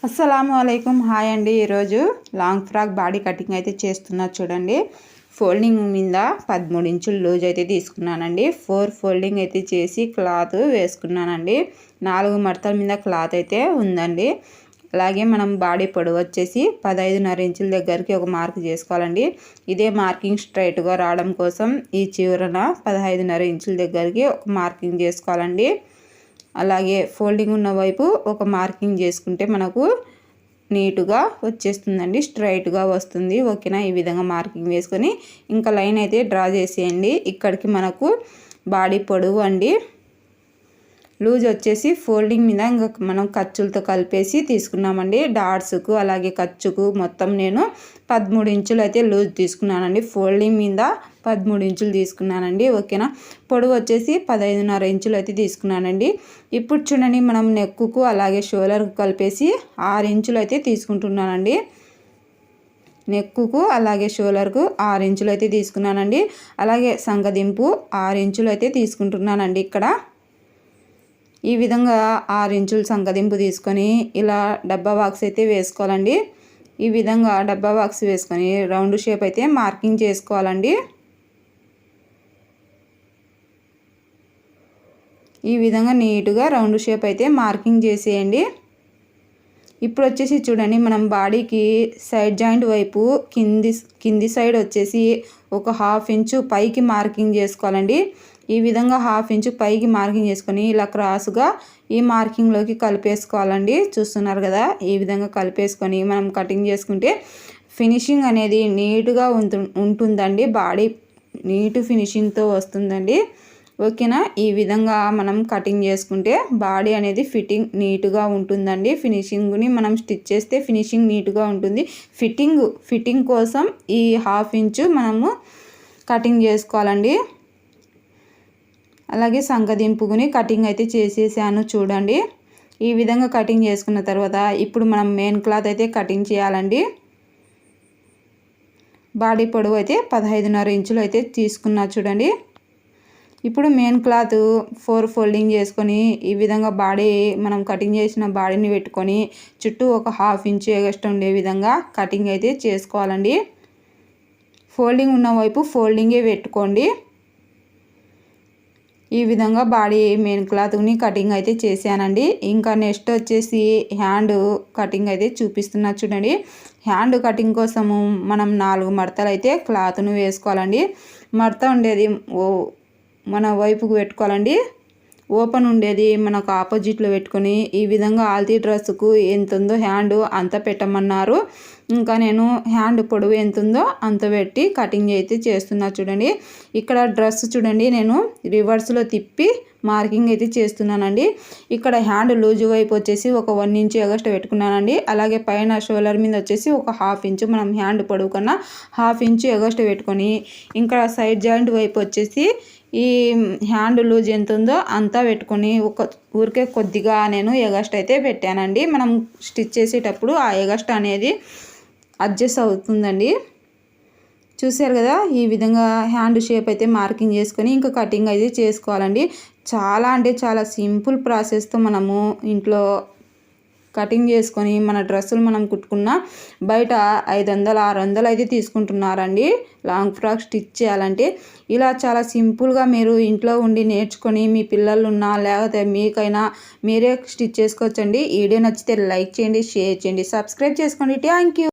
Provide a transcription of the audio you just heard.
అస్సలాముఅలైకుం hi అండి। ఈరోజు long frock body cutting అయితే చేస్తున్నా చూడండి। ఫోల్డింగ్ మీద 13 ఇంచులు లూజ్ అయితే తీసుకున్నానండి। 4 ఫోల్డింగ్ అయితే చేసి క్లాత్ వేసుకున్నానండి। 4 మడతల మీద క్లాత్ అయితే ఉందండి। అలాగే మనం బాడీ పొడవు వచ్చేసి 15.5 ఇంచుల దగ్గరికి ఒక మార్క్ చేసుకోవాలండి। ఇదే మార్కింగ్ స్ట్రైట్గా రావడం కోసం ఈ చివరన 15.5 ఇంచుల దగ్గరికి ఒక మార్కింగ్ చేసుకోవాలండి। అలాగే ఫోల్డింగ్ ఉన్న వైపు ఒక మార్కింగ్ చేసుకుంటే మనకు నీట్గా వచ్చేస్తుందండి, స్ట్రైట్గా వస్తుంది। ఓకేనా, ఈ విధంగా మార్కింగ్ వేసుకొని ఇంకా లైన్ అయితే డ్రా చేసేయండి। ఇక్కడికి మనకు బాడీ పొడవు అండి లూజ్ వచ్చేసి ఫోల్డింగ్ మీద ఇంకా మనం ఖర్చులతో కలిపేసి తీసుకున్నామండి। డాట్స్కు అలాగే ఖర్చుకు మొత్తం నేను 13 ఇంచులు అయితే లూజ్ తీసుకున్నానండి। ఫోల్డింగ్ మీద 13 ఇంచులు తీసుకున్నానండి। ఓకేనా, పొడవు వచ్చేసి 15.5 ఇంచులు అయితే తీసుకున్నానండి। ఇప్పుడు చూడండి, మనం నెక్కుకు అలాగే షోల్డర్కు కలిపేసి 6 ఇంచులు అయితే తీసుకుంటున్నానండి। నెక్కుకు అలాగే షోల్డర్కు 6 ఇంచులు అయితే తీసుకున్నానండి। అలాగే సంగదింపు 6 ఇంచులు అయితే తీసుకుంటున్నానండి। ఇక్కడ ఈ విధంగా 6 ఇంచుల సంగదింపు తీసుకొని ఇలా డబ్బా బాక్స్ అయితే వేసుకోవాలండి। ఈ విధంగా డబ్బా బాక్స్ వేసుకొని రౌండ్ షేప్ అయితే మార్కింగ్ చేసుకోవాలండి। ఈ విధంగా నీట్గా రౌండ్ షేప్ అయితే మార్కింగ్ చేసేయండి। ఇప్పుడు వచ్చేసి చూడండి, మనం బాడీకి సైడ్ జాయింట్ వైపు కింది సైడ్ వచ్చేసి ఒక 1/2 ఇంచు పైకి మార్కింగ్ చేసుకోవాలండి। ఈ విధంగా 1/2 ఇంచు పైకి మార్కింగ్ చేసుకొని ఇలా క్రాస్గా ఈ మార్కింగ్లోకి కలిపేసుకోవాలండి। చూస్తున్నారు కదా, ఈ విధంగా కలిపేసుకొని మనం కటింగ్ చేసుకుంటే ఫినిషింగ్ అనేది నీట్గా ఉంటుందండి। బాడీ నీట్ ఫినిషింగ్తో వస్తుందండి। ఓకేనా, ఈ విధంగా మనం కటింగ్ చేసుకుంటే బాడీ అనేది ఫిట్టింగ్ నీట్గా ఉంటుందండి। ఫినిషింగ్ని మనం స్టిచ్ చేస్తే ఫినిషింగ్ నీట్గా ఉంటుంది। ఫిట్టింగ్ కోసం ఈ 1/2 ఇంచు మనము కటింగ్ చేసుకోవాలండి। అలాగే సంకదింపుకుని కటింగ్ అయితే చేసేసాను చూడండి। ఈ విధంగా కటింగ్ చేసుకున్న తర్వాత ఇప్పుడు మనం మెయిన్ క్లాత్ అయితే కటింగ్ చేయాలండి। బాడీ పొడవు అయితే 15.5 ఇంచులు అయితే తీసుకున్నా చూడండి। ఇప్పుడు మెయిన్ క్లాత్ 4 ఫోల్డింగ్ చేసుకొని ఈ విధంగా బాడీ మనం కటింగ్ చేసిన బాడీని పెట్టుకొని చుట్టూ ఒక 1/2 ఇంచు ఎగస్ట్రా ఉండే విధంగా కటింగ్ అయితే చేసుకోవాలండి। ఫోల్డింగ్ ఉన్న వైపు ఫోల్డింగే పెట్టుకోండి। ఈ విధంగా బాడీ మెయిన్ క్లాత్ని కటింగ్ అయితే చేశానండి। ఇంకా నెక్స్ట్ వచ్చేసి హ్యాండ్ కటింగ్ అయితే చూపిస్తున్నా చూడండి। హ్యాండ్ కటింగ్ కోసము మనం 4 మడతలు అయితే క్లాత్ను వేసుకోవాలండి। మడత ఉండేది మన వైపుకు పెట్టుకోవాలండి, ఓపెన్ ఉండేది మనకు ఆపోజిట్లో పెట్టుకొని ఈ విధంగా ఆల్తీ డ్రెస్సుకు ఎంత ఉందో హ్యాండ్ అంత పెట్టమన్నారు। ఇంకా నేను హ్యాండ్ పొడవు ఎంత ఉందో అంత పెట్టి కటింగ్ అయితే చేస్తున్నా చూడండి। ఇక్కడ డ్రెస్ చూడండి, నేను రివర్స్లో తిప్పి మార్కింగ్ అయితే చేస్తున్నానండి। ఇక్కడ హ్యాండ్ లూజ్ వైపు వచ్చేసి ఒక 1 ఇంచు ఎగస్ట్రా పెట్టుకున్నానండి। అలాగే పైన షోల్డర్ మీద వచ్చేసి ఒక 1/2 ఇంచు మనం హ్యాండ్ పొడవు కన్నా 1/2 ఇంచు ఎగస్ట్రా పెట్టుకొని ఇంకా సైడ్ జాయింట్ వైపు వచ్చేసి ఈ హ్యాండ్ లూజ్ ఎంత ఉందో అంతా పెట్టుకొని ఊరికే కొద్దిగా నేను ఎగస్ట్రా అయితే పెట్టానండి। మనం స్టిచ్ చేసేటప్పుడు ఆ ఎగస్ట్రా అనేది అడ్జస్ట్ అవుతుందండి। చూసారు కదా, ఈ విధంగా హ్యాండ్ షేప్ అయితే మార్కింగ్ చేసుకొని ఇంకా కటింగ్ అయితే చేసుకోవాలండి। చాలా అంటే చాలా సింపుల్ ప్రాసెస్తో మనము ఇంట్లో కటింగ్ చేసుకొని మన డ్రెస్సులు మనం కుట్టుకున్న బయట 500-600 అయితే తీసుకుంటున్నారండి లాంగ్ ఫ్రాక్ స్టిచ్ చేయాలంటే। ఇలా చాలా సింపుల్గా మీరు ఇంట్లో ఉండి నేర్చుకొని మీ పిల్లలు ఉన్నా లేకపోతే మీకైనా మీరే స్టిచ్ చేసుకోవచ్చండి। ఈ వీడియో నచ్చితే లైక్ చేయండి, షేర్ చేయండి, సబ్స్క్రైబ్ చేసుకోండి। Thank you.